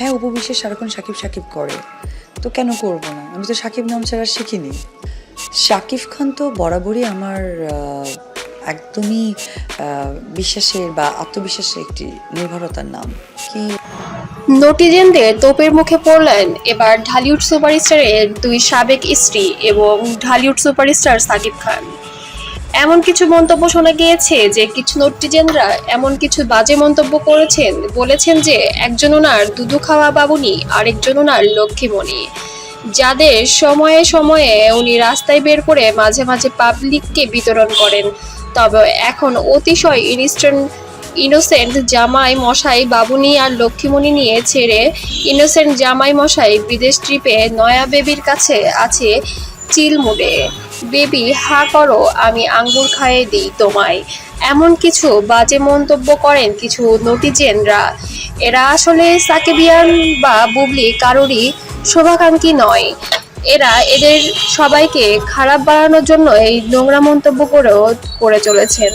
হ্যাঁ, অপু বিশ্বাস সারাক্ষণ সাকিব সাকিব করে, তো কেন করব না? আমি তো সাকিব নাম ছাড়া শিখিনি। শাকিব খান তো বরাবরই আমার একদমই বিশ্বাসের বা আত্মবিশ্বাসের একটি নির্ভরতার নাম। কি নটিজেনদের তোপের মুখে পড়লেন এবার ঢালিউড সুপারস্টারের দুই সাবেক স্ত্রী এবং ঢালিউড সুপারস্টার সাকিব খান। এমন কিছু মন্তব্য শোনা গিয়েছে যে কিছু নটিজেনরা এমন কিছু বাজে মন্তব্য করেছেন, বলেছেন যে একজন ওনার দুধু খাওয়া বাবুনি, আরেকজন ওনার লক্ষ্মীমণি, যাদের সময়ে সময়ে উনি রাস্তায় বের করে মাঝে মাঝে পাবলিককে বিতরণ করেন। তবে এখন অতিশয় ইনোসেন্ট জামাই মশাই বাবুনি আর লক্ষ্মীমণি নিয়ে ছেড়ে ইনোসেন্ট জামাই মশাই বিদেশ ট্রিপে নয়া বেবির কাছে আছে চিল মুডে। বেবি হা করো, আমি আঙ্গুর খাইয়ে দিই তোমায়, এমন কিছু বাজে মন্তব্য করেন কিছু নটিজেনরা। এরা আসলে সাকিবিয়ান বা বুবলি কারোরই শোভাকাঙ্ক্ষী নয়। এরা এদের সবাইকে খারাপ বানানোর জন্য এই নোংরা মন্তব্য করে চলেছেন।